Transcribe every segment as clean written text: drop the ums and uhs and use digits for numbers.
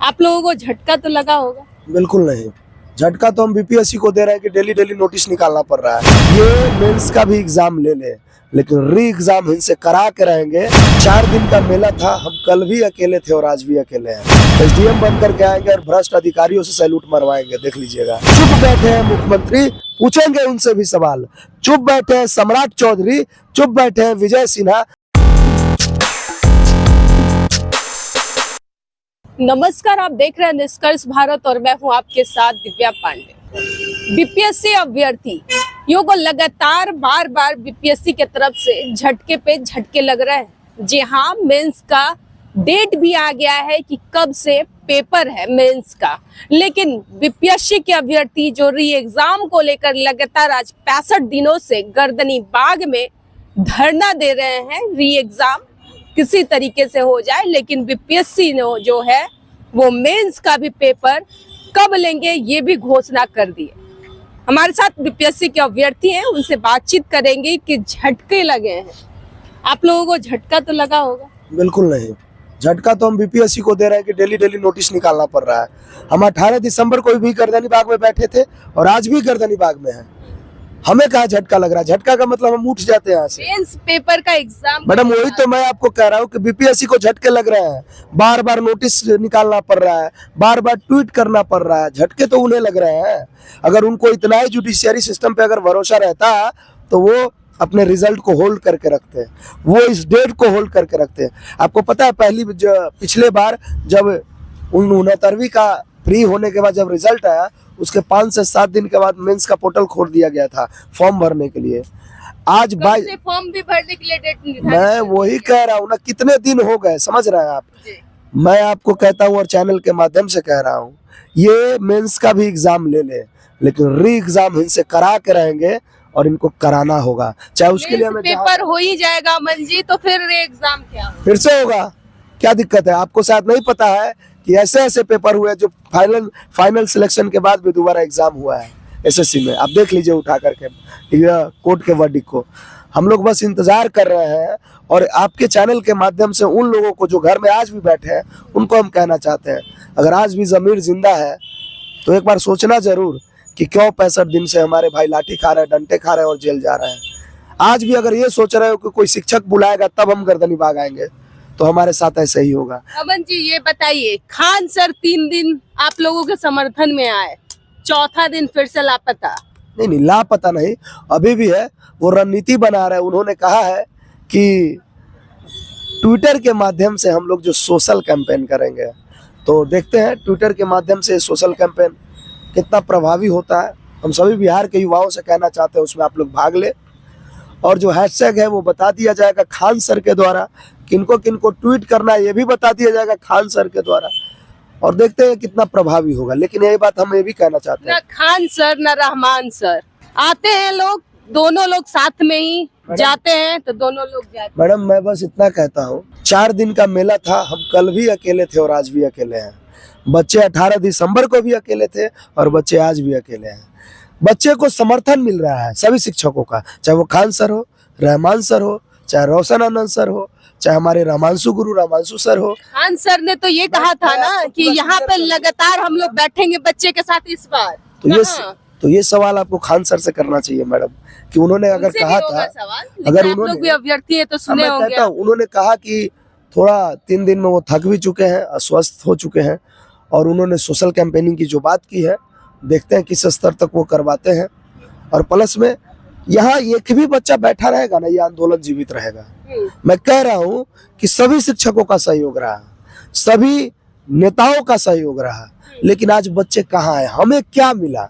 आप लोगों को झटका तो लगा होगा। बिल्कुल नहीं, झटका तो हम बीपीएससी को दे रहे हैं कि डेली डेली नोटिस निकालना पड़ रहा है। ये मेंस का भी एग्जाम ले ले, लेकिन री एग्जाम इनसे करा के रहेंगे। 4 दिन का मेला था, हम कल भी अकेले थे और आज भी अकेले हैं। एसडीएम बन करके आएंगे और भ्रष्ट अधिकारियों से सैल्यूट मरवाएंगे, देख लीजिएगा। चुप बैठे हैं मुख्यमंत्री, पूछेंगे उनसे भी सवाल। चुप बैठे हैं सम्राट चौधरी, चुप बैठे हैं विजय सिन्हा। नमस्कार, आप देख रहे हैं निष्कर्ष भारत और मैं हूं आपके साथ दिव्या पांडे। बीपीएससी अभ्यर्थियों को लगातार बार बार बीपीएससी के तरफ से झटके पे झटके लग रहे हैं। जी हाँ, मेंस का डेट भी आ गया है कि कब से पेपर है मेंस का, लेकिन बीपीएससी के अभ्यर्थी जो री एग्जाम को लेकर लगातार आज 65 दिनों से गर्दनी बाग में धरना दे रहे हैं। री एग्जाम किसी तरीके से हो जाए, लेकिन बीपीएससी ने जो है वो मेंस का भी पेपर कब लेंगे ये भी घोषणा कर दी है। हमारे साथ बीपीएससी के अभ्यर्थी हैं, उनसे बातचीत करेंगे कि झटके लगे हैं। आप लोगों को झटका तो लगा होगा। बिल्कुल नहीं, झटका तो हम बीपीएससी को दे रहे हैं कि डेली डेली नोटिस निकालना पड़ रहा है। हम 18 दिसंबर को भी गर्दनी बाग में बैठे थे और आज भी गर्दनी बाग में हैं। हमें कहा झटका लग रहा है, झटका का मतलब हम उठ जाते हैं यहाँ से। मेंस पेपर का एग्जाम मैडम वही तो मैं आपको कह रहा हूँ कि बीपीएससी को झटके लग रहे हैं। बार बार नोटिस निकालना पड़ रहा है, बार बार ट्वीट करना पड़ रहा है। झटके तो उन्हें लग रहे हैं। अगर उनको इतना ही जुडिशियरी सिस्टम पे अगर भरोसा रहता तो वो अपने रिजल्ट को होल्ड करके रखते हैं, वो इस डेट को होल्ड करके रखते हैं। आपको पता है पिछले बार जब 69वीं का फ्री होने के बाद जब रिजल्ट आया, उसके 5 से 7 दिन के बाद मेंस का पोर्टल खोल दिया गया था फॉर्म भरने के लिए। आज फॉर्म भी भरने के लिए डेट निर्धारित। मैं वही कह रहा हूँ ना, कितने दिन हो गए, समझ रहे हैं आप। मैं आपको कहता हूँ और चैनल के माध्यम से कह रहा हूँ, ये मेंस का भी एग्जाम ले ले, लेकिन री एग्जाम इनसे करा के रहेंगे और इनको कराना होगा। चाहे उसके लिए हमें पेपर हो ही जाएगा अमन जी, तो फिर री एग्जाम क्या फिर से होगा? क्या दिक्कत है? आपको शायद नहीं पता है कि ऐसे ऐसे पेपर हुए जो फाइनल सिलेक्शन के बाद भी दोबारा एग्जाम हुआ है एसएससी में। आप देख लीजिए उठा करके कोर्ट के वर्डिक्ट को। हम लोग बस इंतजार कर रहे हैं और आपके चैनल के माध्यम से उन लोगों को जो घर में आज भी बैठे हैं उनको हम कहना चाहते हैं, अगर आज भी जमीर जिंदा है तो एक बार सोचना जरूर कि क्यों 65 दिन से हमारे भाई लाठी खा रहे हैं, डंडे खा रहे हैं और जेल जा रहे हैं। आज भी अगर ये सोच रहे हो कि कोई शिक्षक बुलाएगा तब हम गर्दनी बाग आएंगे, तो हमारे साथ ऐसे ही होगा। अमन जी ये बताइए, खान सर 3 दिन आप लोगों के समर्थन में आए, चौथा दिन फिर से लापता। नहीं, लापता नहीं, अभी भी है। वो रणनीति बना रहे हैं। उन्होंने कहा है कि ट्विटर के माध्यम से हम लोग जो सोशल कैंपेन करेंगे, तो देखते हैं ट्विटर के माध्यम से सोशल कैंपेन कितना प्रभावी होता है। हम सभी बिहार के युवाओं से कहना चाहते हैं उसमें आप लोग भाग ले, और जो हैशटैग है वो बता दिया जाएगा खान सर के द्वारा। किनको किनको ट्वीट करना है ये भी बता दिया जाएगा खान सर के द्वारा, और देखते हैं कितना प्रभावी होगा। लेकिन यही बात हम ये भी कहना चाहते हैं, ना खान सर ना रहमान सर आते हैं, लोग दोनों लोग साथ में ही जाते हैं, तो दोनों लोग जाते हैं। मैडम मैं बस इतना कहता हूँ, 4 दिन का मेला था, हम कल भी अकेले थे और आज भी अकेले हैं। बच्चे 18 दिसंबर को भी अकेले थे और बच्चे आज भी अकेले हैं। बच्चे को समर्थन मिल रहा है सभी शिक्षकों का, चाहे वो खान सर हो, रहमान सर हो, चाहे रोशन आनंद सर हो, चाहे हमारे रामांशु गुरु रामांशु सर हो। खान सर ने तो ये कहा था ना कि यहाँ पे लगातार हम लोग बैठेंगे बच्चे के साथ इस बार। तो ये सवाल आपको खान सर से करना चाहिए मैडम, कि उन्होंने अगर कहा था, अगर उन्होंने भी अभ्यर्थी है तो सुने होंगे। उन्होंने कहा कि थोड़ा 3 दिन में वो थक भी चुके हैं, अस्वस्थ हो चुके हैं, और उन्होंने सोशल कैंपेनिंग की जो बात की है, देखते हैं किस स्तर तक वो करवाते हैं। और प्लस में यहाँ एक भी बच्चा बैठा रहेगा ना, ये आंदोलन जीवित रहेगा। मैं कह रहा हूँ कि सभी शिक्षकों का सहयोग रहा, सभी नेताओं का सहयोग रहा, लेकिन आज बच्चे कहाँ हैं? हमें क्या मिला?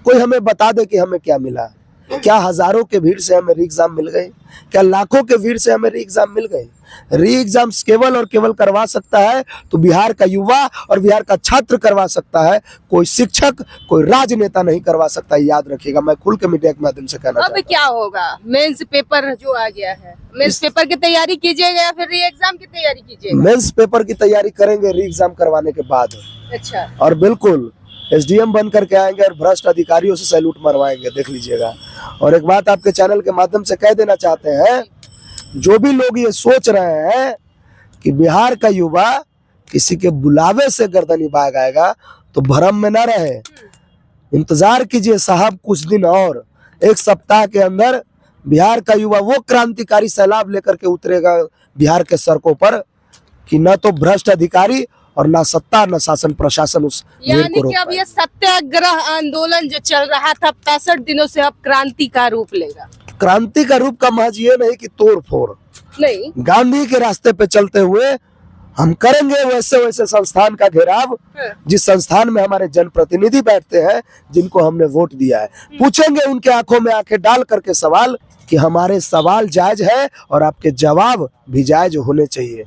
कोई हमें बता दे कि हमें क्या मिला। क्या हजारों के भीड़ से हमें री एग्जाम मिल गई? क्या लाखों के भीड़ से हमें री एग्जाम मिल गई? री एग्जाम केवल और केवल करवा सकता है तो बिहार का युवा और बिहार का छात्र करवा सकता है, कोई शिक्षक, कोई राजनेता नहीं करवा सकता। याद रखिएगा, मैं खुल के मीडिया के माध्यम से कहना चाहता हूं। अब क्या होगा? मेंस पेपर जो आ गया है, मेंस पेपर की तैयारी कीजिएगा या फिर री एग्जाम की तैयारी कीजिएगा? मेंस पेपर की तैयारी करेंगे री एग्जाम करवाने के बाद। अच्छा। और बिल्कुल एसडीएम बन करके आएंगे और भ्रष्ट अधिकारियों से सैल्यूट मरवाएंगे, देख लीजिएगा। और एक बात आपके चैनल के माध्यम से कह देना चाहते हैं, जो भी लोग ये सोच रहे हैं कि बिहार का युवा किसी के बुलावे से गर्दन भाग आएगा तो भरम में ना रहे। इंतजार कीजिए साहब कुछ दिन और, 1 सप्ताह के अंदर बिहार का युवा वो क्रांतिकारी सैलाब लेकर के उतरेगा बिहार के सड़कों पर कि न तो भ्रष्ट अधिकारी और ना सत्ता न शासन प्रशासन उस भीड़ यानी को रोक कि अब पाए। ये सत्याग्रह आंदोलन जो चल रहा था 65 दिनों से अब क्रांति का रूप लेगा। क्रांति का रूप का महज ये नहीं कि तोड़ फोड़, नहीं, गांधी के रास्ते पे चलते हुए हम करेंगे वैसे वैसे संस्थान का घेराव, जिस संस्थान में हमारे जनप्रतिनिधि बैठते हैं जिनको हमने वोट दिया है। पूछेंगे उनके आंखों में आंखें डाल करके सवाल कि हमारे सवाल जायज है और आपके जवाब भी जायज होने चाहिए।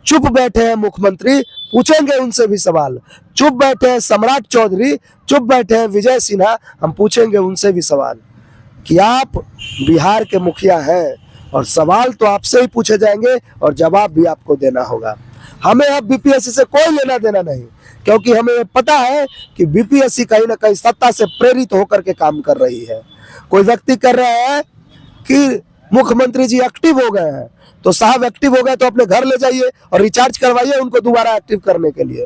चुप बैठे हैं मुख्यमंत्री, पूछेंगे उनसे भी सवाल। चुप बैठे हैं सम्राट चौधरी, चुप बैठे हैं विजय सिन्हा, हम पूछेंगे उनसे भी सवाल कि आप बिहार के मुखिया हैं और सवाल तो आपसे ही पूछे जाएंगे और जवाब भी आपको देना होगा। हमें अब बीपीएससी से कोई लेना देना नहीं, क्योंकि हमें पता है कि बीपीएससी कहीं ना कहीं सत्ता से प्रेरित होकर के काम कर रही है। कोई व्यक्ति कर रहा है कि मुख्यमंत्री जी एक्टिव हो गए हैं, तो साहब एक्टिव हो गए तो अपने घर ले जाइए और रिचार्ज करवाइए उनको दोबारा एक्टिव करने के लिए।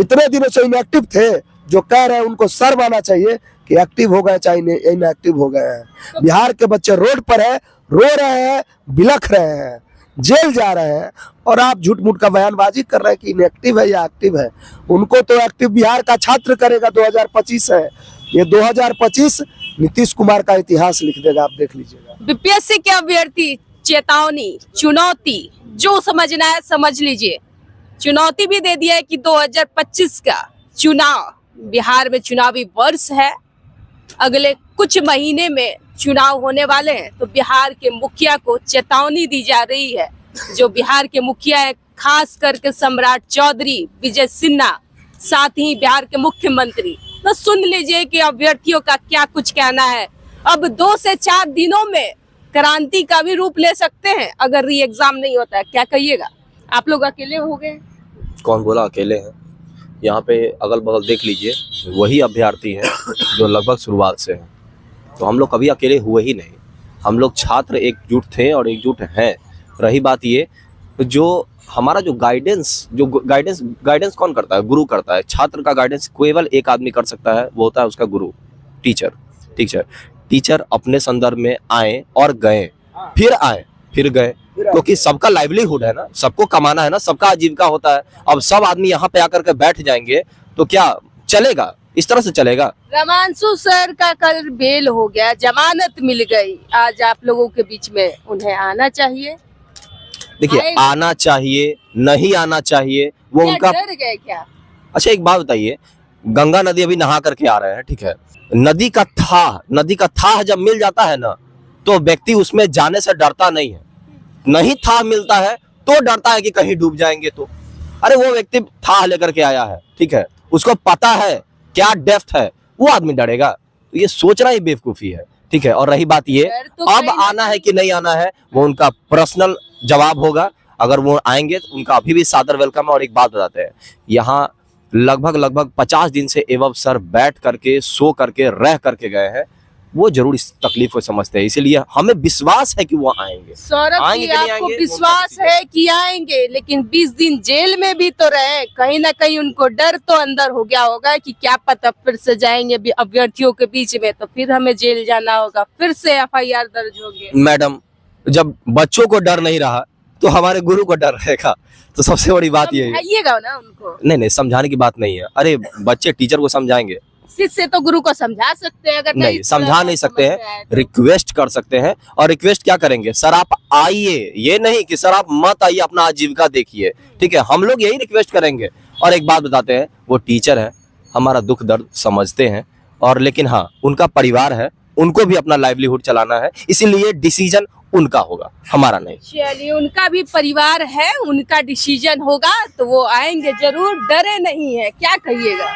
इतने दिनों से इनएक्टिव थे, जो कह रहे हैं उनको शर्म आना चाहिए कि एक्टिव हो गए चाहे इनएक्टिव हो गए हैं। बिहार के बच्चे रोड पर है, रो रहे हैं, बिलख रहे हैं, जेल जा रहे हैं, और आप झूठ मूठ का बयानबाजी कर रहे हैं कि इनएक्टिव है या एक्टिव है। उनको तो एक्टिव बिहार का छात्र करेगा। 2025 है, ये 2025 नीतीश कुमार का इतिहास लिख देगा, आप देख लीजिएगा। बीपीएससी के अभ्यर्थी चेतावनी, चुनौती, जो समझना है समझ लीजिए। चुनौती भी दे दिया है कि 2025 का चुनाव, बिहार में चुनावी वर्ष है, अगले कुछ महीने में चुनाव होने वाले हैं, तो बिहार के मुखिया को चेतावनी दी जा रही है। जो बिहार के मुखिया है, खास करके सम्राट चौधरी, विजय सिन्हा, साथ ही बिहार के मुख्यमंत्री, तो सुन लीजिए कि अभ्यर्थियों का क्या कुछ कहना है। अब 2 से 4 दिनों में क्रांति का भी रूप ले सकते हैं अगर री एग्जाम नहीं होता है। क्या कहिएगा? आप लोग अकेले हो गए? कौन बोला अकेले हैं? यहाँ पे अगल बगल देख लीजिए, वही अभ्यर्थी हैं जो लगभग शुरुआत से हैं। तो हम लोग कभी अकेले हुए ही नहीं। हम लोग छात्र एकजुट थे और एकजुट हैं। रही बात ये, जो हमारा जो गाइडेंस कौन करता है? गुरु करता है। छात्र का गाइडेंस केवल एक आदमी कर सकता है, वो होता है उसका गुरु, टीचर अपने संदर्भ में आए और गए, फिर आए फिर गए, क्योंकि सबका लाइवलीहुड है ना, सबको कमाना है ना, सबका आजीविका होता है। अब सब आदमी यहाँ पे आकर के बैठ जाएंगे तो क्या चलेगा? इस तरह से चलेगा? रमांशु सर का कल बेल हो गया, जमानत मिल गई। आज आप लोगों के बीच में उन्हें आना चाहिए। देखिए, आना चाहिए नहीं आना चाहिए वो क्या उनका। डर गए क्या? अच्छा एक बात बताइए, गंगा नदी अभी नहा करके आ रहे हैं, ठीक है, नदी का थाह जब मिल जाता है ना, तो व्यक्ति उसमें जाने से डरता नहीं है। नहीं थाह मिलता है तो डरता है कि कहीं डूब जाएंगे तो। अरे वो व्यक्ति थाह लेकर के आया है, ठीक है, उसको पता है क्या डेप्थ है, वो आदमी डरेगा? तो ये सोचना ही बेवकूफी है, ठीक है। और रही बात ये, तो अब आना है कि नहीं आना है, वो उनका पर्सनल जवाब होगा। अगर वो आएंगे तो उनका अभी भी सादर वेलकम है। और एक बात बताते हैं, यहाँ लगभग 50 दिन से एवं सर बैठ करके, सो करके, रह करके गए हैं। वो जरूर इस तकलीफ को समझते हैं, इसीलिए हमें विश्वास है कि वो आएंगे। सौरभ जी, आपको विश्वास है कि आएंगे, लेकिन 20 दिन जेल में भी तो रहे, कहीं ना कहीं उनको डर तो अंदर हो गया होगा कि क्या पता फिर से जाएंगे अभ्यर्थियों के बीच में तो फिर हमें जेल जाना होगा, फिर से FIR दर्ज होगी। मैडम, जब बच्चों को डर नहीं रहा तो हमारे गुरु को डर रहेगा। तो सबसे बड़ी बात ये है, ना उनको। नहीं समझाने की बात नहीं है। अरे बच्चे टीचर को समझाएंगे, शिष्य तो गुरु को समझा सकते हैं, अगर नहीं समझा नहीं सकते हैं, रिक्वेस्ट कर सकते हैं। और रिक्वेस्ट क्या करेंगे? सर आप आइए, ये नहीं कि सर आप मत आइए, अपना आजीविका देखिए, ठीक है। हम लोग यही रिक्वेस्ट करेंगे। और एक बात बताते हैं, वो टीचर है, हमारा दुख दर्द समझते हैं, और लेकिन हाँ, उनका परिवार है, उनको भी अपना लाइवलीहुड चलाना है, इसीलिए डिसीजन उनका होगा, हमारा नहीं। चलिए, उनका भी परिवार है, उनका डिसीजन होगा तो वो आएंगे जरूर, डरे नहीं है। क्या कहिएगा?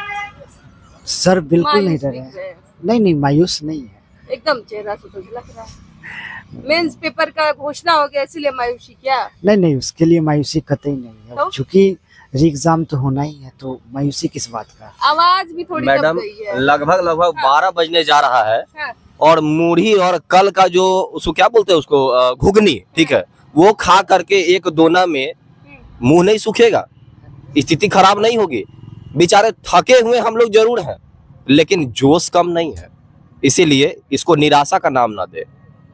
सर बिल्कुल नहीं डरे हैं। नहीं मायूस नहीं है, एकदम चेहरा से तो लग रहा है। मेंस पेपर का घोषणा हो गया, इसलिए मायूसी क्या? नहीं उसके लिए मायूसी कतई नहीं है, तो? क्योंकि री एग्जाम तो होना ही है, तो मायूसी किस बात का? आवाज भी थोड़ी मैडम, दब गई है। लगभग 12 बजने जा रहा है, हाँ। और मूढ़ी और कल का जो उसको क्या बोलते हैं, उसको घुगनी, ठीक है, वो खा करके एक दोना में मुंह नहीं सूखेगा। स्थिति खराब नहीं होगी। बेचारे थके हुए हम लोग जरूर हैं, लेकिन जोश कम नहीं है, इसीलिए इसको निराशा का नाम ना दे।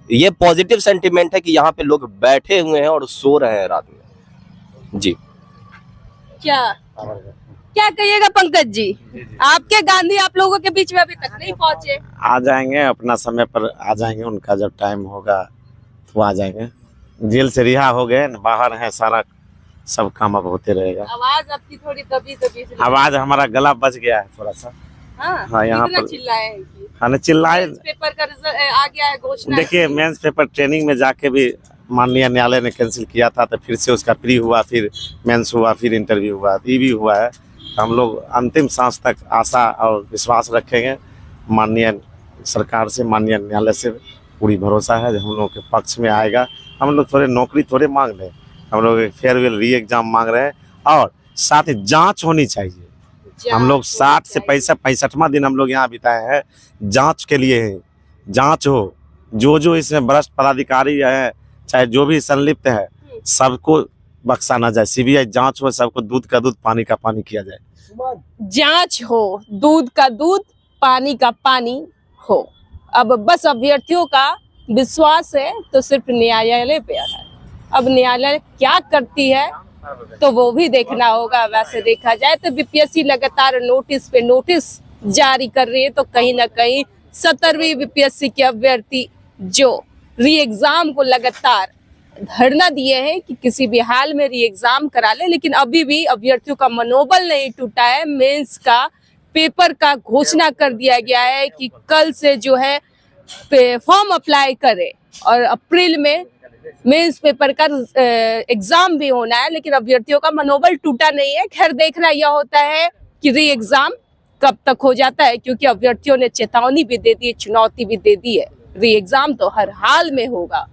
ये पॉजिटिव सेंटिमेंट है कि यहाँ पे लोग बैठे हुए हैं और सो रहे हैं रात में। जी क्या कहिएगा पंकज जी? आपके गांधी आप लोगों के बीच में अभी तक नहीं पहुंचे। आ जाएंगे, अपना समय पर आ जाएंगे, उनका जब टाइम होगा तो आ जाएंगे। जेल से रिहा हो गए, बाहर हैं, सारा सब काम अब होते रहेगा। आवाज आपकी थोड़ी दबी आवाज हमारा गला बच गया है थोड़ा सा। हाँ, यहाँ पर चिल्लाए हाँ चिल्लाए। पेपर का रिजल्ट आ गया है, घोषणा। देखिए, मेंस पेपर ट्रेनिंग में जाके भी माननीय न्यायालय ने कैंसिल किया था, तो फिर से उसका प्री हुआ, फिर मेंस हुआ, फिर इंटरव्यू हुआ, ये भी हुआ है। हम लोग अंतिम सांस तक आशा और विश्वास रखेंगे। माननीय सरकार से, माननीय न्यायालय से पूरी भरोसा है हम लोग के पक्ष में आएगा। हम लोग थोड़े नौकरी थोड़े मांग रहे हैं, हम लोग फेयरवेल री एग्जाम मांग रहे हैं, और साथ ही जांच होनी चाहिए। हम लोग 60 से 65वां दिन हम लोग यहाँ बिताए हैं, जांच के लिए है। जांच हो, जो इसमें भ्रष्ट पदाधिकारी है, चाहे जो भी संलिप्त है, सबको बख्शा ना जाए। सीबीआई जांच हो, सबको दूध का दूध, पानी का पानी किया जाए। जांच हो, दूध का दूध, पानी का पानी हो। अब बस अभ्यर्थियों का विश्वास है तो सिर्फ न्यायालय पे है। अब न्यायालय क्या करती है तो वो भी देखना होगा। वैसे देखा जाए तो बीपीएससी लगातार नोटिस पे नोटिस जारी कर रही है, तो कहीं ना कहीं 17वीं बीपीएससी के अभ्यर्थी जो री एग्जाम को लगातार धरना दिए हैं कि किसी भी हाल में री एग्जाम करा ले, लेकिन अभी भी अभ्यर्थियों का मनोबल नहीं टूटा है। मेंस का पेपर का घोषणा कर दिया गया है कि कल से जो है फॉर्म अप्लाई करे और अप्रैल में मेंस पेपर का एग्जाम भी होना है, लेकिन अभ्यर्थियों का मनोबल टूटा नहीं है। खैर, देखना यह होता है कि री एग्जाम कब तक हो जाता है, क्योंकि अभ्यर्थियों ने चेतावनी भी दे दी है, चुनौती भी दे दी है। री एग्जाम तो हर हाल में होगा।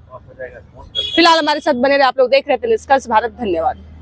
फिलहाल हमारे साथ बने रहे, आप लोग देख रहे थे निष्कर्ष भारत। धन्यवाद।